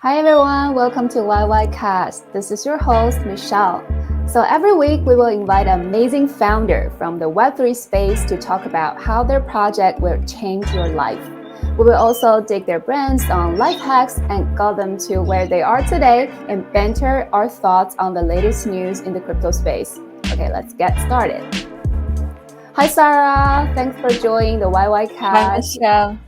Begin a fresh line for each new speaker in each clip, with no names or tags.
Hi everyone, welcome to YY Cast. This is your host, Michelle. So every week we will invite an amazing founder from the Web3 space to talk about how their project will change your life. We will also dig their brains on life hacks and guide them to where they are today and banter our thoughts on the latest news in the crypto space. Okay, let's get started. Hi Sara, thanks for joining the YY Cast.
Hi Michelle.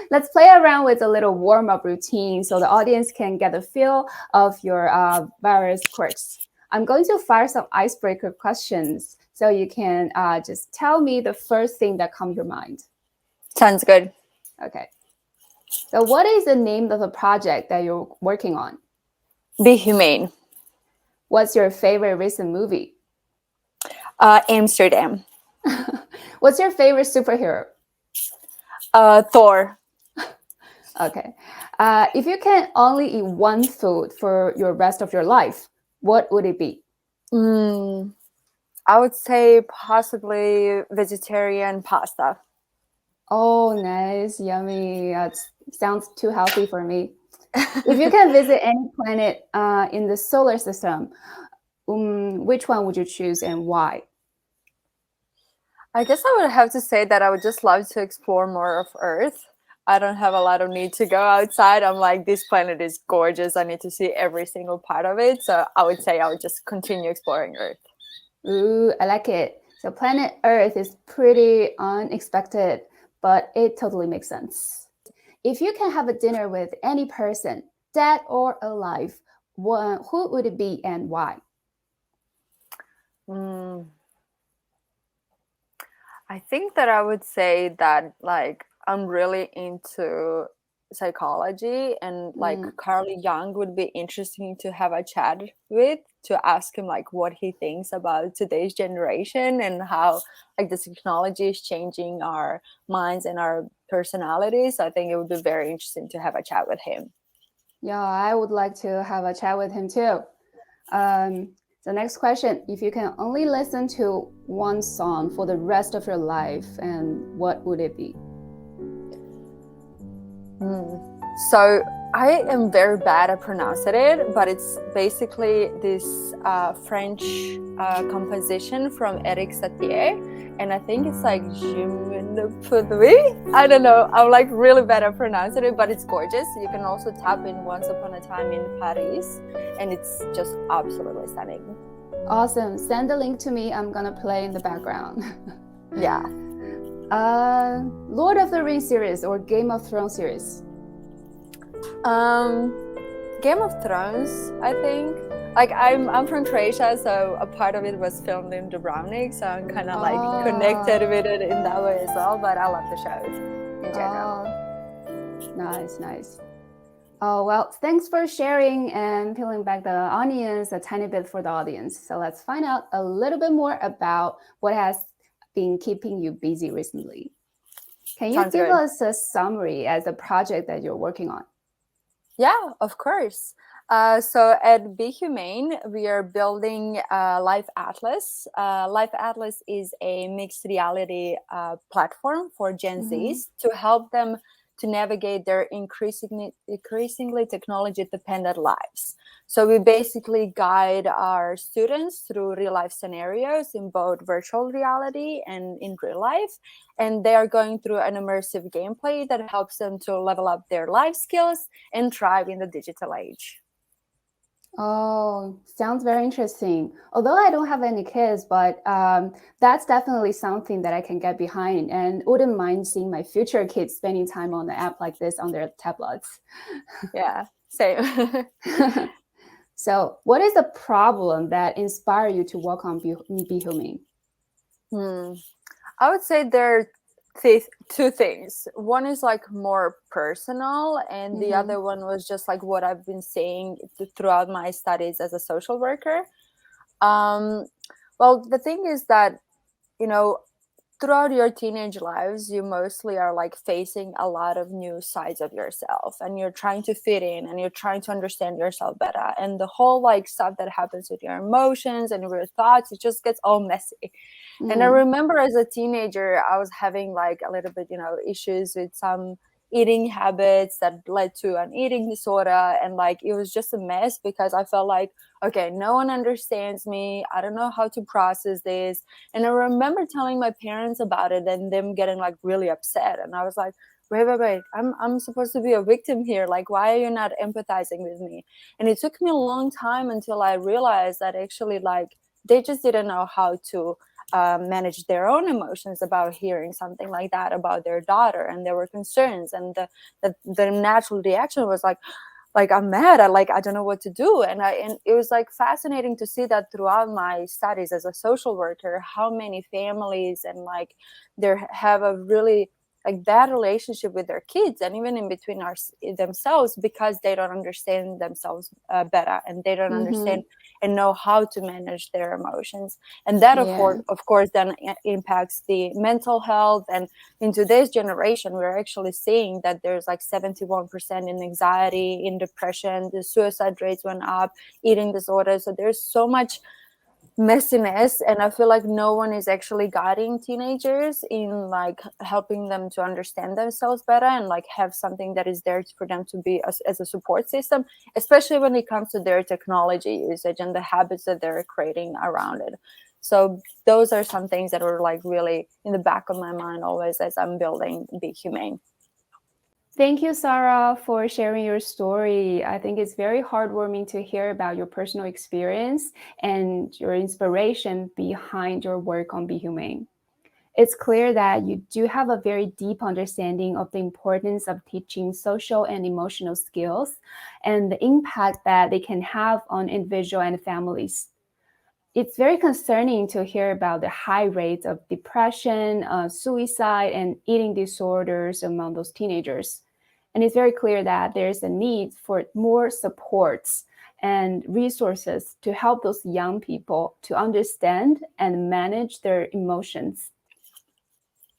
Let's play around with a little warm-up routine so the audience can get a feel of your various quirks. I'm going to fire some icebreaker questions so you can just tell me the first thing that comes to your mind.
Sounds good.
Okay. So what is the name of the project that you're working on?
BeHuman.
What's your favorite recent movie?
Amsterdam.
What's your favorite superhero?
Thor.
Okay. If you can only eat one food for your rest of your life, what would it be?
I would say possibly vegetarian pasta.
Oh, nice. Yummy. That sounds too healthy for me. If you can visit any planet in the solar system, which one would you choose and why?
I guess I would have to say that I would just love to explore more of Earth. I don't have a lot of need to go outside. I'm like, this planet is gorgeous. I need to see every single part of it. So I would say I would just continue exploring Earth.
Ooh, I like it. So planet Earth is pretty unexpected, but it totally makes sense. If you can have a dinner with any person, dead or alive, who would it be and why?
I think that I would say that like I'm really into psychology and like Carl Jung would be interesting to have a chat with, to ask him like what he thinks about today's generation and how like the technology is changing our minds and our personalities. I think it would be very interesting to have a chat with him.
Yeah, I would like to have a chat with him too. The next question, if you can only listen to one song for the rest of your life, and what would it be?
So I am very bad at pronouncing it, but it's basically this French composition from Eric Satie, and I think it's like Je me ne peux. I don't know. I'm like really bad at pronouncing it, but it's gorgeous. You can also tap in Once Upon a Time in Paris, and it's just absolutely stunning.
Awesome. Send the link to me. I'm gonna play in the background.
Yeah.
Lord of the Rings series or Game of Thrones series?
Game of Thrones, I think. Like I'm from Croatia, so a part of it was filmed in Dubrovnik, so I'm kind of like connected with it in that way as well. But I love the shows in general.
Nice. Oh, well, thanks for sharing and peeling back the onions a tiny bit for the audience. So let's find out a little bit more about what has been keeping you busy recently. Can you give us a summary as a project that you're working on?
Yeah, of course. So at BeHuman, we are building Life Atlas. Life Atlas is a mixed reality platform for Gen Zs to help them to navigate their increasingly technology-dependent lives. So we basically guide our students through real-life scenarios in both virtual reality and in real life. And they are going through an immersive gameplay that helps them to level up their life skills and thrive in the digital age.
Oh, sounds very interesting. Although I don't have any kids, but that's definitely something that I can get behind and wouldn't mind seeing my future kids spending time on the app like this on their tablets.
Yeah, same.
So what is the problem that inspired you to work on BeHuman?
I would say there are two things. One is like more personal, and the other one was just like what I've been saying throughout my studies as a social worker. Well, the thing is that, you know, throughout your teenage lives, you mostly are like facing a lot of new sides of yourself, and you're trying to fit in and you're trying to understand yourself better. And the whole like stuff that happens with your emotions and your thoughts, it just gets all messy. And I remember as a teenager, I was having like a little bit, issues with some eating habits that led to an eating disorder. And like it was just a mess because I felt like, okay, no one understands me, I don't know how to process this. And I remember telling my parents about it and them getting like really upset, and I was like, wait, I'm supposed to be a victim here, like why are you not empathizing with me? And it took me a long time until I realized that actually like they just didn't know how to manage their own emotions about hearing something like that about their daughter, and there were concerns, and the natural reaction was like I'm mad, I don't know what to do. And it was like fascinating to see that throughout my studies as a social worker, how many families and like they have a really like bad relationship with their kids, and even in between themselves, because they don't understand themselves better, and they don't understand and know how to manage their emotions. And that
Yeah.
of course then impacts the mental health. And in today's generation, we're actually seeing that there's like 71% in anxiety, in depression, the suicide rates went up, eating disorders. So there's so much messiness, and I feel like no one is actually guiding teenagers in like helping them to understand themselves better and like have something that is there for them to be as a support system, especially when it comes to their technology usage and the habits that they're creating around it. So those are some things that are like really in the back of my mind always as I'm building BeHuman.
Thank you, Sara, for sharing your story. I think it's very heartwarming to hear about your personal experience and your inspiration behind your work on BeHuman. It's clear that you do have a very deep understanding of the importance of teaching social and emotional skills and the impact that they can have on individuals and families. It's very concerning to hear about the high rates of depression, suicide, and eating disorders among those teenagers. And it's very clear that there's a need for more supports and resources to help those young people to understand and manage their emotions.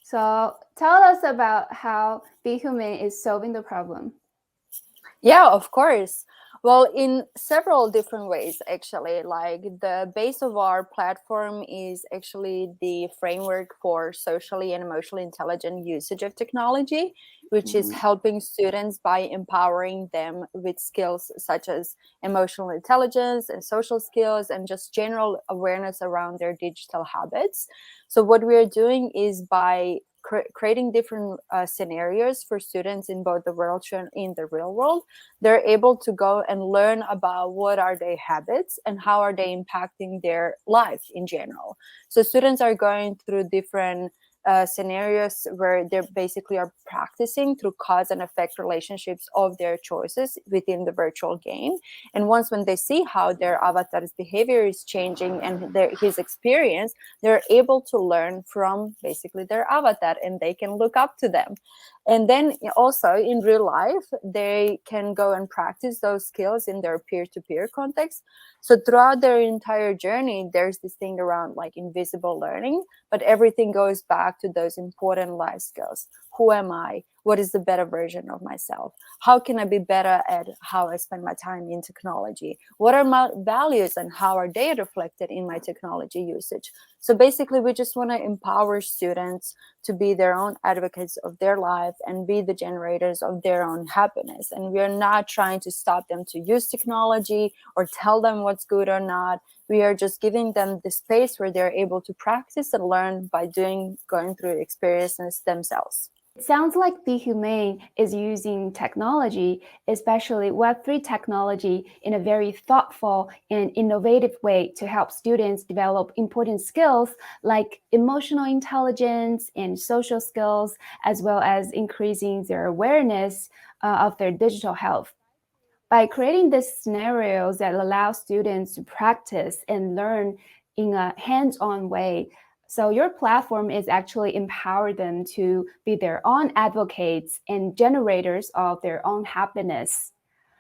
So tell us about how BeHuman is solving the problem.
Yeah, of course. Well, in several different ways, actually. Like the base of our platform is actually the framework for socially and emotionally intelligent usage of technology, which is helping students by empowering them with skills such as emotional intelligence and social skills and just general awareness around their digital habits. So, what we are doing is by creating different scenarios for students in both the virtual and in the real world, they're able to go and learn about what are their habits and how are they impacting their life in general. So students are going through different scenarios where they basically are practicing through cause and effect relationships of their choices within the virtual game. And once when they see how their avatar's behavior is changing and his experience, they're able to learn from basically their avatar, and they can look up to them. And then also in real life, they can go and practice those skills in their peer-to-peer context. So throughout their entire journey, there's this thing around like invisible learning, but everything goes back to those important life skills. Who am I? What is the better version of myself? How can I be better at how I spend my time in technology? What are my values and how are they reflected in my technology usage? So basically, we just want to empower students to be their own advocates of their life and be the generators of their own happiness. And we are not trying to stop them to use technology or tell them what's good or not. We are just giving them the space where they're able to practice and learn by going through experiences themselves.
It sounds like BeHuman is using technology, especially Web3 technology, in a very thoughtful and innovative way to help students develop important skills like emotional intelligence and social skills, as well as increasing their awareness of their digital health. By creating these scenarios that allow students to practice and learn in a hands-on way, so your platform is actually empower them to be their own advocates and generators of their own happiness.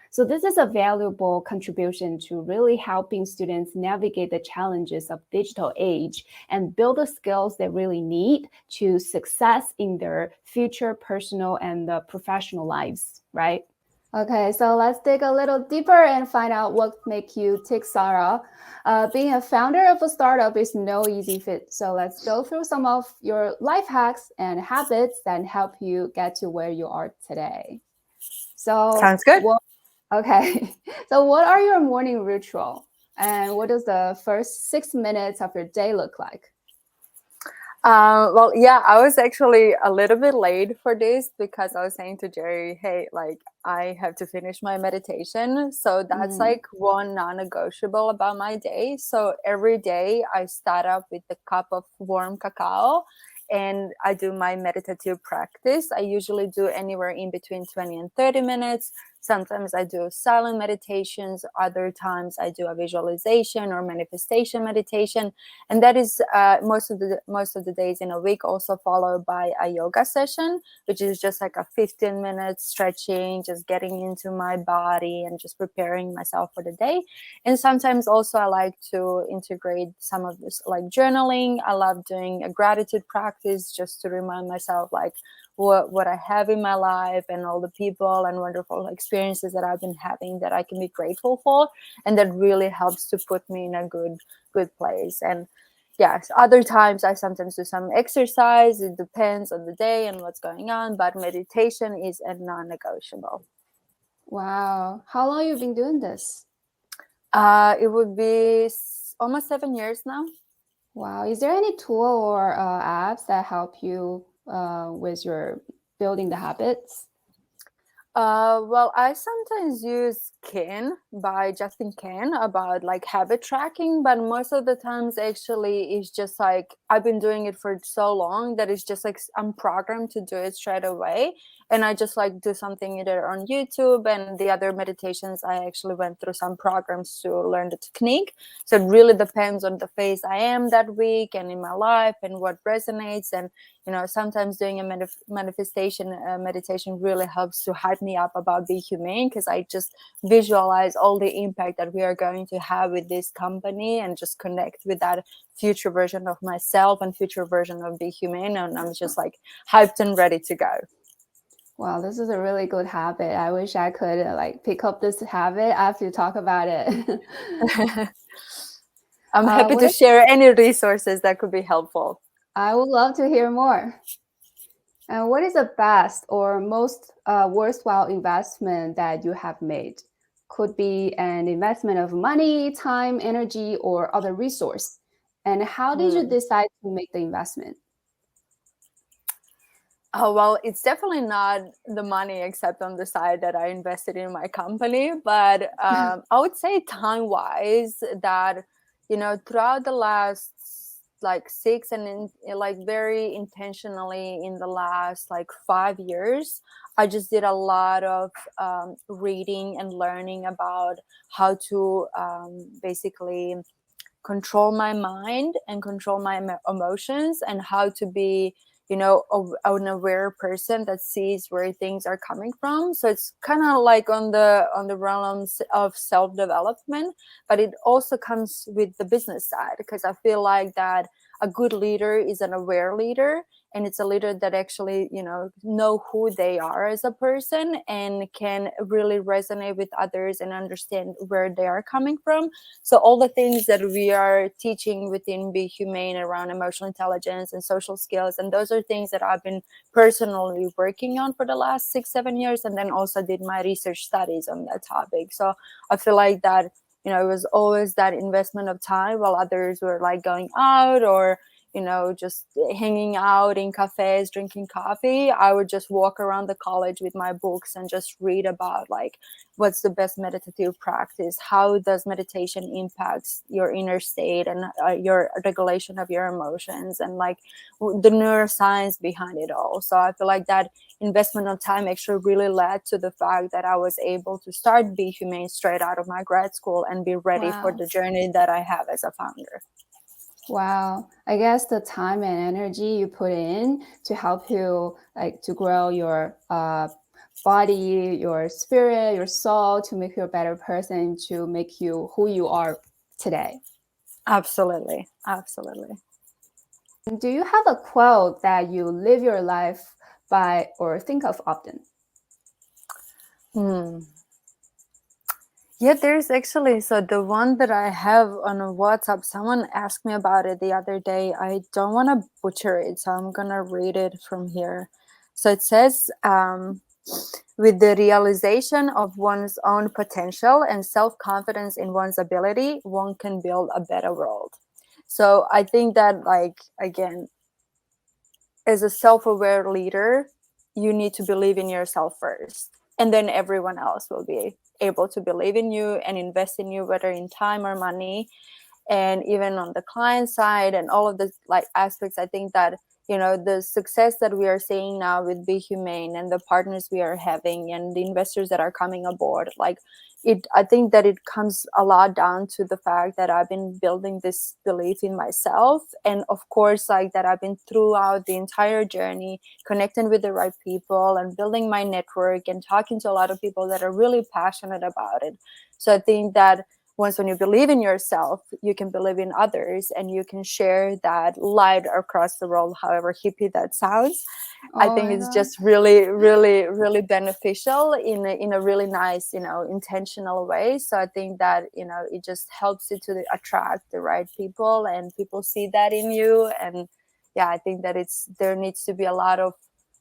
So this is a valuable contribution to really helping students navigate the challenges of digital age and build the skills they really need to success in their future personal and professional lives, right? Okay, so let's dig a little deeper and find out what makes you tick, Sara. Being a founder of a startup is no easy fit. So let's go through some of your life hacks and habits that help you get to where you are today. So
Sounds good.
what? Okay, so what are your morning ritual, and what does the first 6 minutes of your day look like?
Well, yeah, I was actually a little bit late for this because I was saying to Jerry, hey, like I have to finish my meditation. So that's
Mm.
like one non-negotiable about my day. So every day I start up with a cup of warm cacao and I do my meditative practice. I usually do anywhere in between 20 and 30 minutes. Sometimes I do silent meditations, other times I do a visualization or manifestation meditation, and that is most of the days in a week, also followed by a yoga session, which is just like a 15 minutes stretching, just getting into my body and just preparing myself for the day. And sometimes also I like to integrate some of this like journaling. I love doing a gratitude practice just to remind myself like what I have in my life and all the people and wonderful experiences that I've been having that I can be grateful for, and that really helps to put me in a good place. And yes, other times I sometimes do some exercise. It depends on the day and what's going on, but meditation is a non-negotiable.
Wow, how long you been doing this?
It would be almost 7 years now.
Wow, is there any tool or apps that help you with your building the habits?
Well, I sometimes use Kin by Justin Kin about like habit tracking, but most of the times actually it's just like I've been doing it for so long that it's just like I'm programmed to do it straight away. And I just like do something either on YouTube, and the other meditations I actually went through some programs to learn the technique. So it really depends on the phase I am that week and in my life and what resonates. And sometimes doing a manifestation meditation really helps to hype me up about BeHuman, because I just visualize all the impact that we are going to have with this company and just connect with that future version of myself and future version of BeHuman, and I'm just like hyped and ready to go.
Wow, this is a really good habit. I wish I could like pick up this habit after you talk about it.
I'm happy
What
to
is,
share any resources that could be helpful.
I would love to hear more. And what is the best or most worthwhile investment that you have made? Could be an investment of money, time, energy, or other resource. And how did you
Hmm.
decide to make the investment?
Oh, well, it's definitely not the money except on the side that I invested in my company. But I would say time wise that, throughout the last like like very intentionally in the last like 5 years, I just did a lot of reading and learning about how to basically control my mind and control my emotions, and how to be an aware person that sees where things are coming from. So it's kind of like on the realms of self-development, but it also comes with the business side, because I feel like that a good leader is an aware leader, and it's a leader that actually know who they are as a person and can really resonate with others and understand where they are coming from. So all the things that we are teaching within Be Humane around emotional intelligence and social skills, and those are things that I've been personally working on for the last 6 7 years, and then also did my research studies on that topic. So I feel like that it was always that investment of time while others were like going out or just hanging out in cafes, drinking coffee. I would just walk around the college with my books and just read about like what's the best meditative practice, how does meditation impacts your inner state and your regulation of your emotions, and like the neuroscience behind it all. So I feel like that investment of time actually really led to the fact that I was able to start Be Humane straight out of my grad school and be ready for
Wow.
the journey that I have as a founder.
Wow. I guess the time and energy you put in to help you like to grow your body, your spirit, your soul, to make you a better person, to make you who you are today.
Absolutely. Absolutely.
Do you have a quote that you live your life by or think of often?
Hmm. Yeah, there's actually, so the one that I have on WhatsApp, someone asked me about it the other day. I don't want to butcher it, so I'm going to read it from here. So it says, with the realization of one's own potential and self-confidence in one's ability, one can build a better world. So I think that, like, again, as a self-aware leader, you need to believe in yourself first, and then everyone else will be able to believe in you and invest in you, whether in time or money. And even on the client side and all of the like aspects, I think that, the success that we are seeing now with BeHuman and the partners we are having and the investors that are coming aboard, like, I think that it comes a lot down to the fact that I've been building this belief in myself, and of course, like, that I've been throughout the entire journey connecting with the right people and building my network and talking to a lot of people that are really passionate about it. So I think that once, when you believe in yourself, you can believe in others, and you can share that light across the world, however hippie that sounds. I
Oh
think
my
it's
God.
just really, really, really beneficial in a really nice, intentional way. So I think that, it just helps you to attract the right people, and people see that in you. And yeah, I think that there needs to be a lot of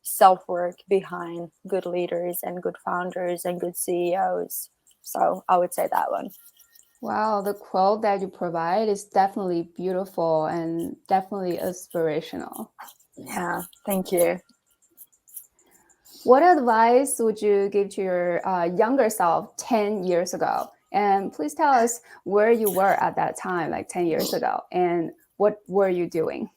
self work behind good leaders and good founders and good CEOs. So I would say that one.
Wow, the quote that you provide is definitely beautiful and definitely inspirational.
Yeah, thank you.
What advice would you give to your younger self 10 years ago? And please tell us where you were at that time, like 10 years ago, and what were you doing?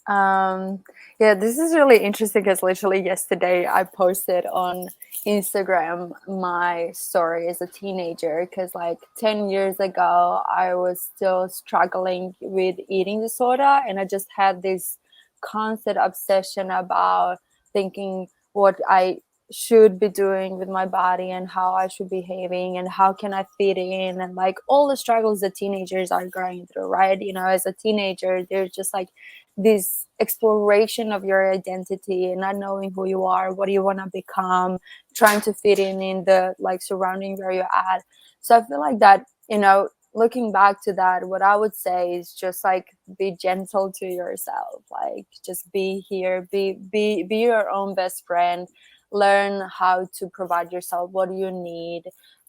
Um, yeah, this is really interesting because literally yesterday I posted on Instagram my story as a teenager, because like 10 years ago I was still struggling with eating disorder, and I just had this constant obsession about thinking what I should be doing with my body and how I should be behaving and how can I fit in, and like all the struggles that teenagers are going through, right? As a teenager, they're just like this exploration of your identity and not knowing who you are, what do you want to become, trying to fit in the like surrounding where you're at. So I feel like that, looking back to that, what I would say is just like be gentle to yourself, like just be here, be your own best friend, learn how to provide yourself what you need,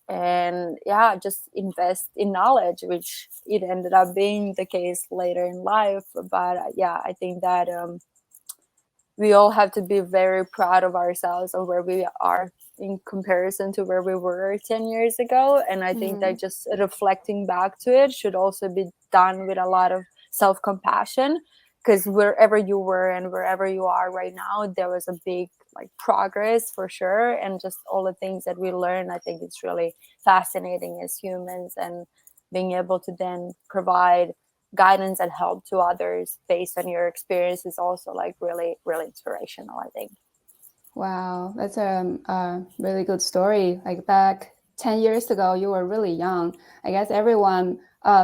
and yeah, just invest in knowledge, which it ended up being the case later in life. But yeah, I think that we all have to be very proud of ourselves and where we are in comparison to where we were 10 years ago. And I think that
Mm,
just reflecting back to it should also be done with a lot of self-compassion, because wherever you were and wherever you are right now, there was a big like progress for sure. And just all the things that we learn, I think it's really fascinating as humans, and being able to then provide guidance and help to others based on your experience is also like really, really inspirational, I think.
wow, that's a really good story. Like back 10 years ago, you were really young. I guess everyone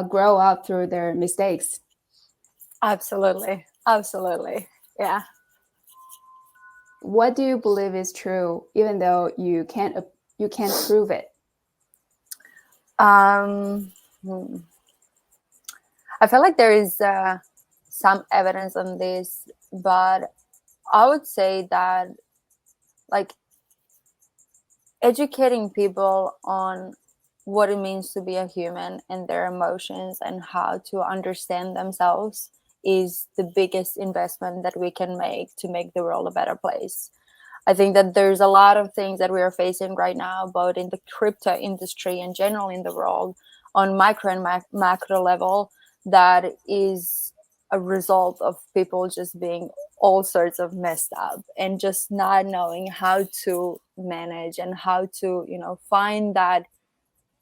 grow up through their mistakes.
Absolutely. Absolutely. Yeah.
What do you believe is true, even though you can't prove it?
Um, hmm. I feel like there is some evidence on this, but I would say that like educating people on what it means to be a human and their emotions and how to understand themselves is the biggest investment that we can make to make the world a better place. I think that there's a lot of things that we are facing right now, both in the crypto industry and general in the world, on micro and macro level, that is a result of people just being all sorts of messed up and just not knowing how to manage and how to, find that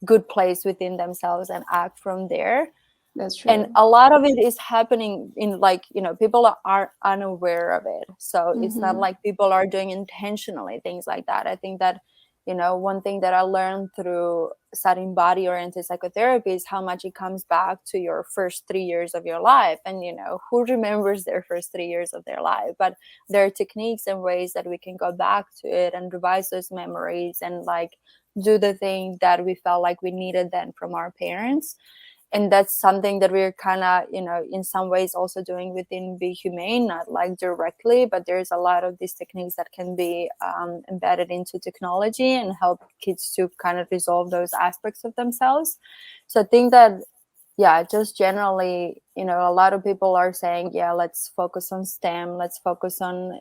good place within themselves and act from there.
That's
And
true.
a lot of it is happening in like, people are unaware of it, so it's not
Hmm.
like people are doing intentionally things like that. I think that one thing that I learned through studying body-oriented psychotherapy is how much it comes back to your first 3 years of your life. And, who remembers their first 3 years of their life? But there are techniques and ways that we can go back to it and revise those memories and like do the thing that we felt like we needed then from our parents. And that's something that we're kind of, in some ways also doing within BeHuman, not like directly, but there's a lot of these techniques that can be embedded into technology and help kids to kind of resolve those aspects of themselves. So I think that, yeah, just generally, a lot of people are saying, yeah, let's focus on STEM, let's focus on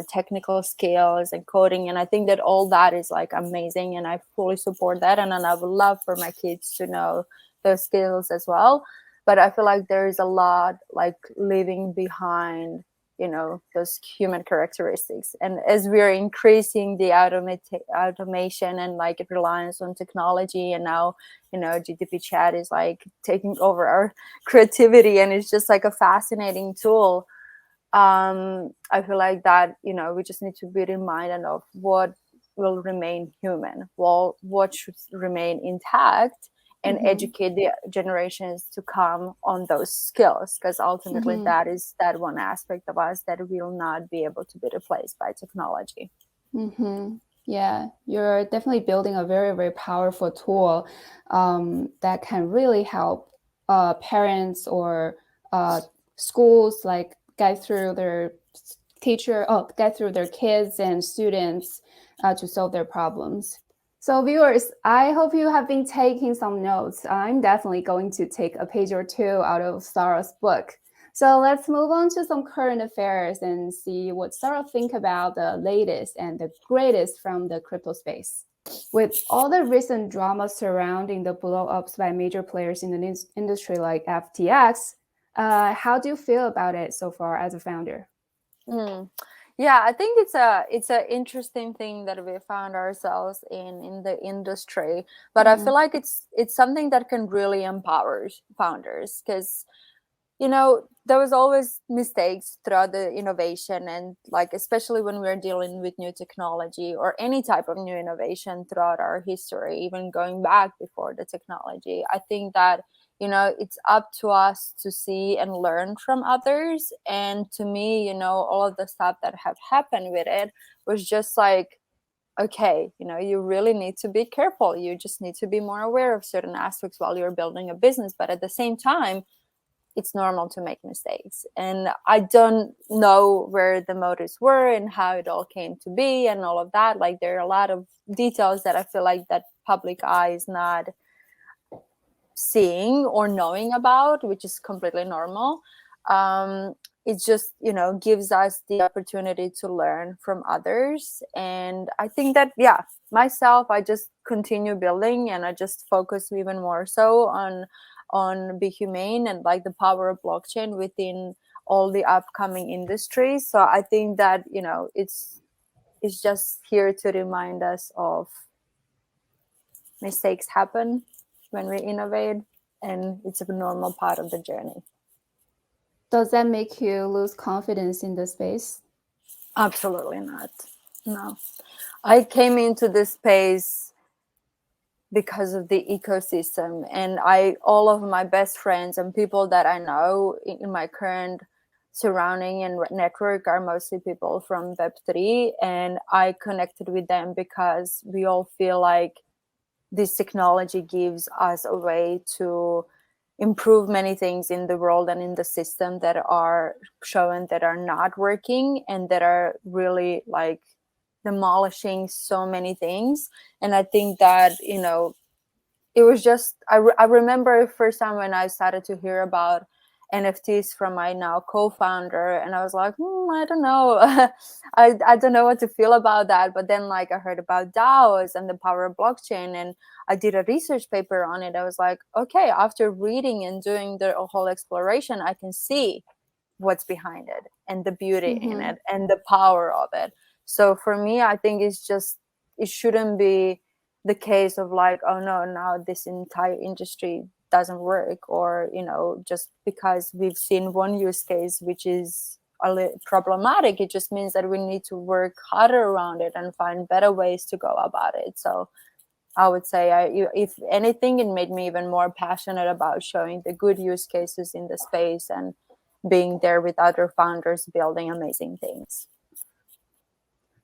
technical skills and coding, and I think that all that is like amazing, and I fully support that, and I would love for my kids to know those skills as well. But I feel like there is a lot like leaving behind those human characteristics, and as we're increasing the automation and like reliance on technology, and now GTP chat is like taking over our creativity, and it's just like a fascinating tool. I feel like that we just need to be reminded of what will remain human, well, what should remain intact, and educate the generations to come on those skills, because ultimately that is that one aspect of us that will not be able to be replaced by technology.
Yeah, you're definitely building a very, very powerful tool that can really help parents or schools like get through their get through their kids and students to solve their problems. So viewers, I hope you have been taking some notes. I'm definitely going to take a page or two out of Sara's book. So let's move on to some current affairs and see what Sara think about the latest and the greatest from the crypto space. With all the recent drama surrounding the blow-ups by major players in the industry like FTX, how do you feel about it so far as a founder?
Yeah, I think it's a interesting thing that we found ourselves in the industry, but I feel like it's something that can really empower founders, because there was always mistakes throughout the innovation, and like especially when we're dealing with new technology or any type of new innovation throughout our history, even going back before the technology. I think that it's up to us to see and learn from others. And to me, all of the stuff that have happened with it was just like, okay, you really need to be careful. You just need to be more aware of certain aspects while you're building a business. But at the same time, it's normal to make mistakes. And I don't know where the motives were and how it all came to be and all of that. Like there are a lot of details that I feel like that public eye is not seeing or knowing about, which is completely normal. It just gives us the opportunity to learn from others. And I think that myself, I just continue building, and I just focus even more so on BeHuman and like the power of blockchain within all the upcoming industries. So I think that it's just here to remind us of mistakes happen when we innovate, and it's a normal part of the journey.
Does that make you lose confidence in the space?
Absolutely not. No. I came into this space because of the ecosystem, and all of my best friends and people that I know in my current surrounding and network are mostly people from Web3, and I connected with them because we all feel like this technology gives us a way to improve many things in the world and in the system that are shown that are not working and that are really like demolishing so many things. And I think that it was just I remember the first time when I started to hear about NFTs from my now co-founder, and I was like, I don't know. I don't know what to feel about that. But then like I heard about DAOs and the power of blockchain, and I did a research paper on it. I was like, okay, after reading and doing the whole exploration, I can see what's behind it and the beauty in it and the power of it. So for me, I think it shouldn't be the case of like, oh no, now this entire industry doesn't work, or just because we've seen one use case which is problematic. It just means that we need to work harder around it and find better ways to go about it. So I would say, if anything, it made me even more passionate about showing the good use cases in the space and being there with other founders building amazing things.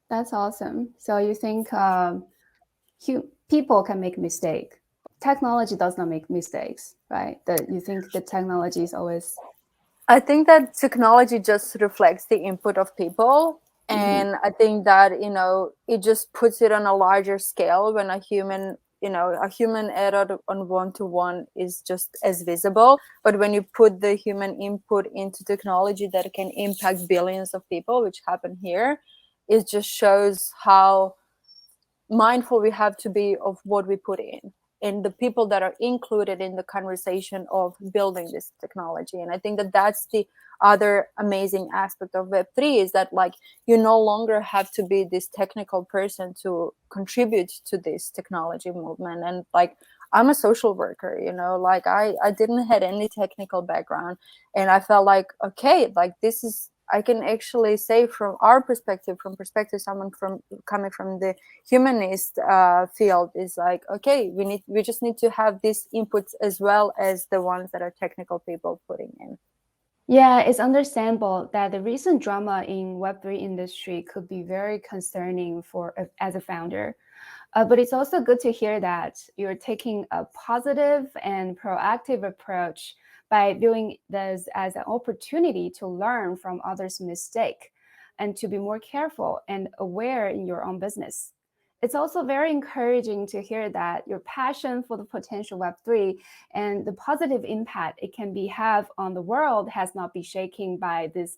That's awesome. So you think people can make mistake. Technology does not make mistakes, right? You think the technology is always...
I think that technology just reflects the input of people. And I think that, it just puts it on a larger scale when a human error on one-to-one is just as visible. But when you put the human input into technology that can impact billions of people, which happen here, it just shows how mindful we have to be of what we put in and the people that are included in the conversation of building this technology. And I think that that's the other amazing aspect of Web3, is that like you no longer have to be this technical person to contribute to this technology movement. And like, I'm a social worker, like I didn't have any technical background, and I felt like, okay, like this is, I can actually say from our perspective, someone coming from the humanist field, is like, okay, we just need to have these inputs as well as the ones that are technical people putting in.
Yeah, it's understandable that the recent drama in Web3 industry could be very concerning as a founder. But it's also good to hear that you're taking a positive and proactive approach by viewing this as an opportunity to learn from others' mistake and to be more careful and aware in your own business. It's also very encouraging to hear that your passion for the potential Web3 and the positive impact it can have on the world has not been shaken by this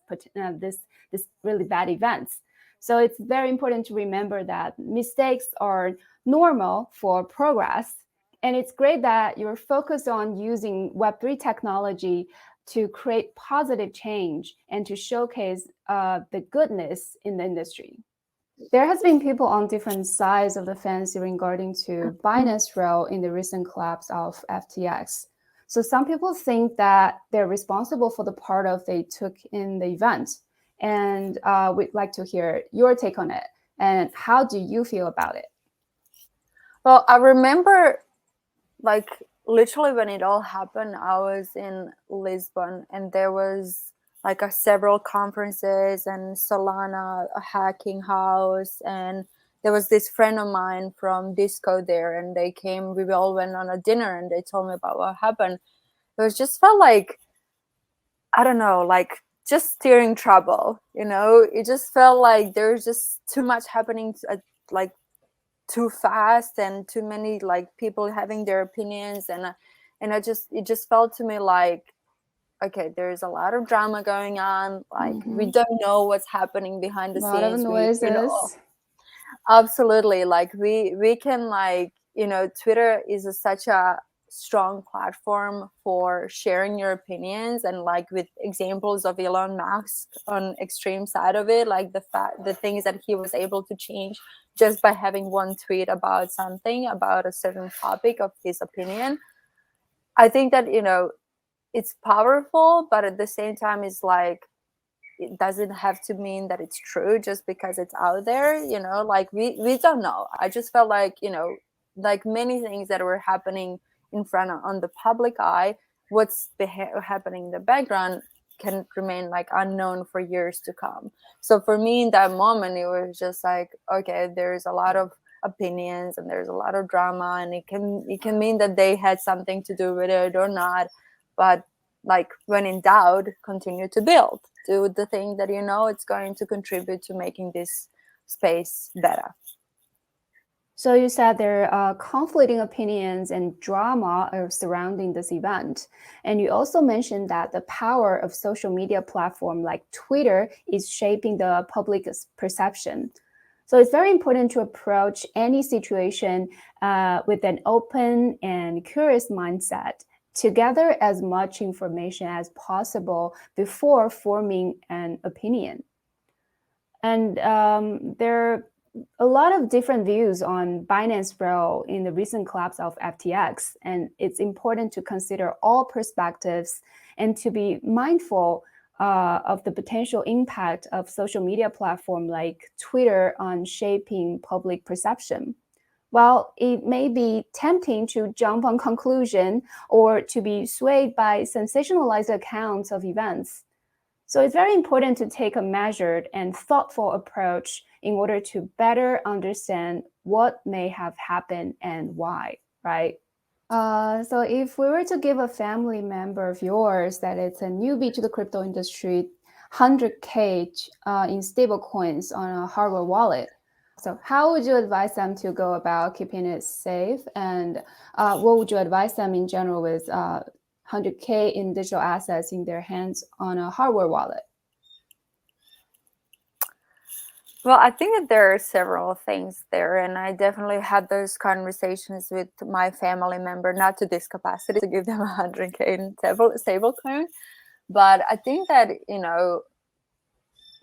really bad events. So it's very important to remember that mistakes are normal for progress. And it's great that you're focused on using Web3 technology to create positive change and to showcase the goodness in the industry. There has been people on different sides of the fence regarding to Binance role in the recent collapse of FTX. So some people think that they're responsible for the part of they took in the event. And we'd like to hear your take on it. And how do you feel about it?
Well, I remember, like, literally when it all happened, I was in Lisbon, and there was like several conferences and Solana, a hacking house, and there was this friend of mine from Disco there, and they came, we all went on a dinner, and they told me about what happened. It was just felt like, I don't know, like just steering trouble, it just felt like there's just too much happening like too fast, and too many like people having their opinions, and it just felt to me like, okay, there's a lot of drama going on, like we don't know what's happening behind the scenes.
A lot of noises.
Absolutely, like we can, like, Twitter is such a strong platform for sharing your opinions, and like with examples of Elon Musk on extreme side of it, like the things that he was able to change just by having one tweet about something, about a certain topic of his opinion. I think that it's powerful, but at the same time it's like, it doesn't have to mean that it's true just because it's out there, like we don't know. I just felt like, like many things that were happening in front on the public eye, what's happening in the background can remain like unknown for years to come. So for me in that moment, it was just like, okay, there's a lot of opinions and there's a lot of drama, and it can mean that they had something to do with it or not, but like when in doubt, continue to build, do the thing that it's going to contribute to making this space better.
So you said there are conflicting opinions and drama surrounding this event. And you also mentioned that the power of social media platform like Twitter is shaping the public perception. So it's very important to approach any situation with an open and curious mindset, to gather as much information as possible before forming an opinion. And there are a lot of different views on Binance's role in the recent collapse of FTX, and it's important to consider all perspectives and to be mindful of the potential impact of social media platform like Twitter on shaping public perception. While it may be tempting to jump on conclusion or to be swayed by sensationalized accounts of events, so it's very important to take a measured and thoughtful approach in order to better understand what may have happened and why, right? So if we were to give a family member of yours that it's a newbie to the crypto industry, 100K in stable coins on a hardware wallet, so how would you advise them to go about keeping it safe? And what would you advise them in general with 100K in digital assets in their hands on a hardware wallet?
Well, I think that there are several things there, and I definitely had those conversations with my family member, not to this capacity to give them 100K in stable coin, but I think that,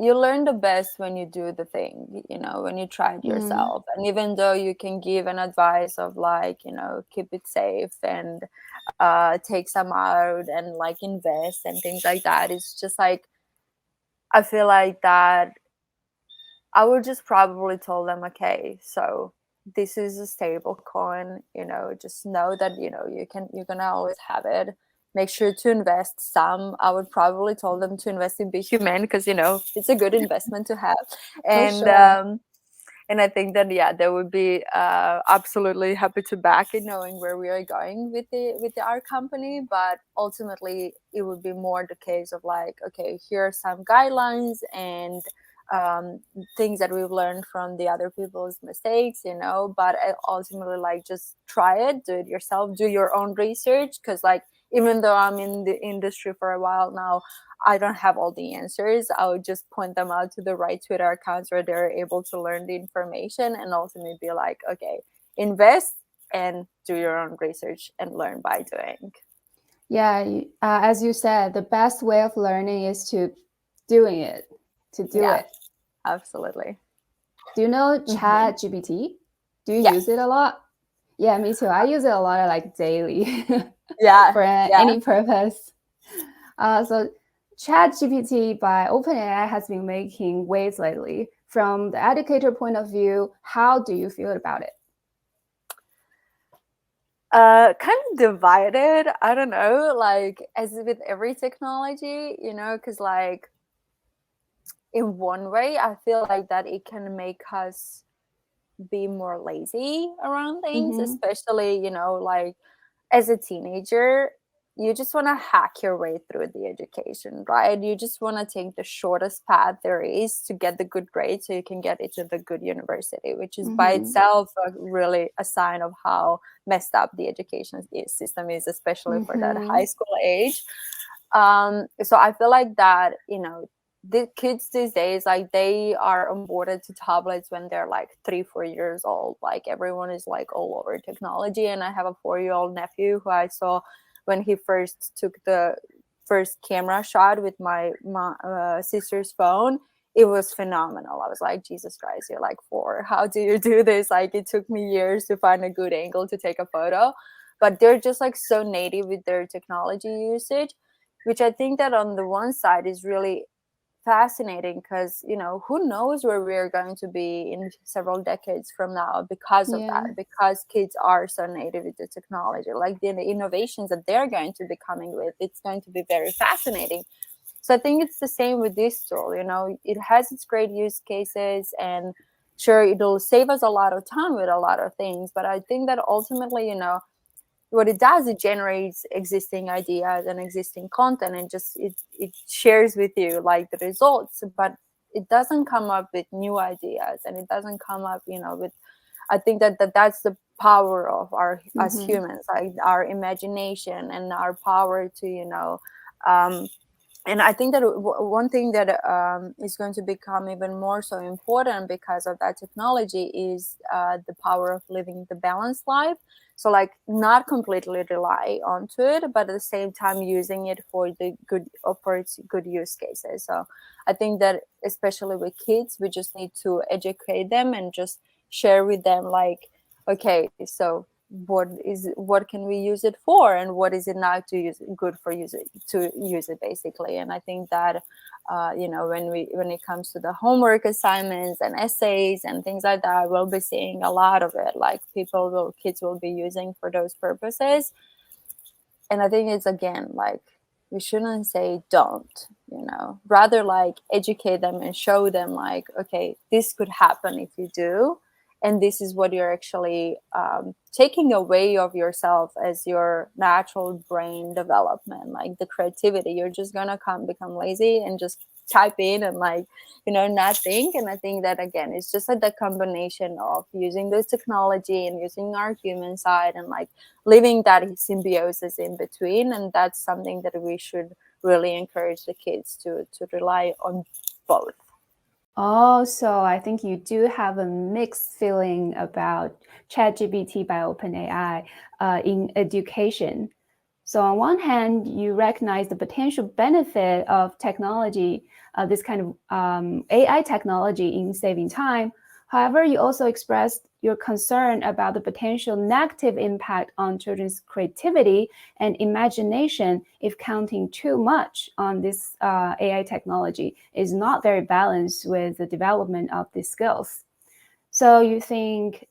you learn the best when you do the thing, when you try it yourself. And even though you can give an advice of like, keep it safe and take some out and like invest and things like that, it's just like, I feel like that I would just probably tell them, okay, so this is a stable coin, just know that, you're going to always have it. Make sure to invest some. I would probably tell them to invest in BeHuman because, it's a good investment to have. And,
sure.
and I think that, yeah, they would be absolutely happy to back it, knowing where we are going with our company. But ultimately, it would be more the case of like, okay, here are some guidelines and things that we've learned from the other people's mistakes, but ultimately, like, just try it, do it yourself, do your own research, because like, even though I'm in the industry for a while now, I don't have all the answers. I would just point them out to the right Twitter accounts where they're able to learn the information, and ultimately be like, okay, invest and do your own research and learn by doing.
Yeah, as you said, the best way of learning is to doing it, to do it.
Absolutely.
Do you know ChatGPT? Do you
Yes.
use it a lot? Yeah, me too. I use it a lot, like daily,
Yeah.
for any purpose. So ChatGPT by OpenAI has been making waves lately. From the educator point of view, how do you feel about it?
Kind of divided. I don't know, like, as with every technology, because like, in one way, I feel like that it can make us be more lazy around things, especially, like, as a teenager, you just want to hack your way through the education, right? You just want to take the shortest path there is to get the good grade so you can get into the good university, which is by itself really a sign of how messed up the education system is, especially for that high school age. So I feel like that, the kids these days, like, they are onboarded to tablets when they're like 3-4 years old. Like, everyone is like all over technology. And I have a 4-year-old nephew who I saw when he first took the first camera shot with my sister's phone. It was phenomenal. I was like, Jesus Christ, you're like 4. How do you do this? Like, it took me years to find a good angle to take a photo. But they're just like so native with their technology usage, which I think that on the one side is really fascinating, because who knows where we're going to be in several decades from now because of that, because kids are so native with the technology, like the innovations that they're going to be coming with, it's going to be very fascinating. So I think it's the same with this tool. It has its great use cases, and sure, it'll save us a lot of time with a lot of things, but I think that ultimately, what it does, it generates existing ideas and existing content, and just it shares with you like the results, but it doesn't come up with new ideas, and it doesn't come up with, I think that's the power of our as humans, like our imagination and our power to and I think that one thing that is going to become even more so important because of that technology is the power of living the balanced life. So, like, not completely rely onto it, but at the same time using it for the good, for its good use cases. So I think that especially with kids, we just need to educate them and just share with them, like, okay, so what can we use it for, and what is it not to use good for use it basically. And I think that when it comes to the homework assignments and essays and things like that, we'll be seeing a lot of it, like kids will be using for those purposes. And I think it's, again, like, we shouldn't say don't, rather like educate them and show them, like, okay, this could happen if you do, and this is what you're actually taking away of yourself as your natural brain development, like the creativity. You're just gonna become lazy and just type in and, like, not think. And I think that, again, it's just like the combination of using this technology and using our human side, and like living that symbiosis in between. And that's something that we should really encourage the kids to rely on both.
Oh, so I think you do have a mixed feeling about ChatGPT by OpenAI in education. So on one hand, you recognize the potential benefit of technology, this kind of AI technology in saving time. However, you also expressed your concern about the potential negative impact on children's creativity and imagination if counting too much on this AI technology is not very balanced with the development of these skills. So you think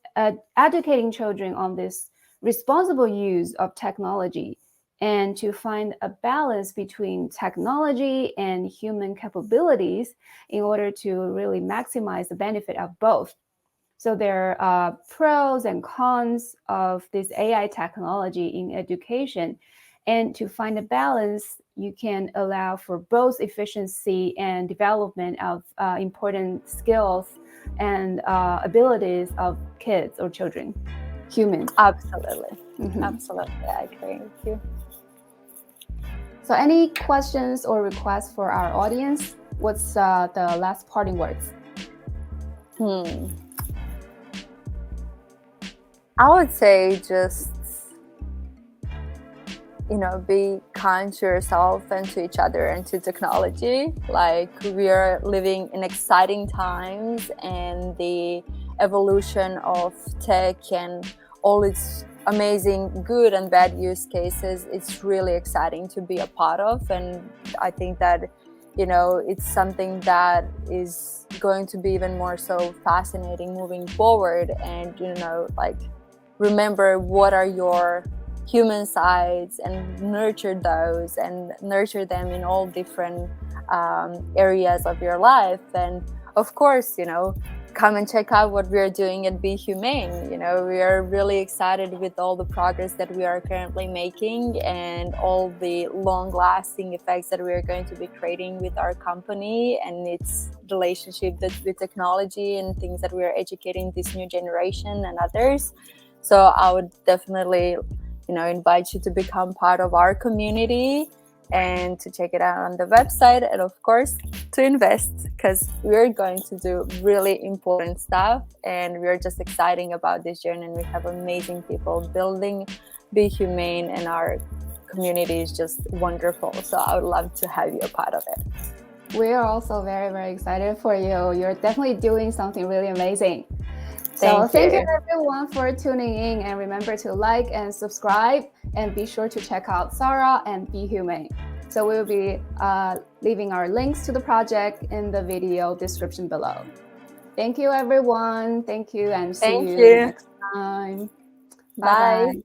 educating children on this responsible use of technology and to find a balance between technology and human capabilities in order to really maximize the benefit of both. So there are pros and cons of this AI technology in education. And to find a balance, you can allow for both efficiency and development of important skills and abilities of kids or children, humans.
Absolutely. Absolutely. I agree with you.
So any questions or requests for our audience? What's the last parting words?
I would say just, be kind to yourself and to each other and to technology. Like, we are living in exciting times, and the evolution of tech and all its amazing good and bad use cases, it's really exciting to be a part of. And I think that, it's something that is going to be even more so fascinating moving forward. And, like, remember what are your human sides, and nurture those, and nurture them in all different areas of your life. And of course, come and check out what we are doing at BeHuman. We are really excited with all the progress that we are currently making, and all the long-lasting effects that we are going to be creating with our company and its relationship with technology, and things that we are educating this new generation and others. So I would definitely, invite you to become part of our community and to check it out on the website, and of course to invest, because we're going to do really important stuff, and we're just exciting about this journey. And we have amazing people building BeHuman, and our community is just wonderful. So I would love to have you a part of it.
We are also very, very excited for you. You're definitely doing something really amazing. So thank you everyone for tuning in, and remember to like and subscribe, and be sure to check out Sara and BeHuman. So we'll be leaving our links to the project in the video description below. Thank you everyone. Thank you, and see you next time. Bye.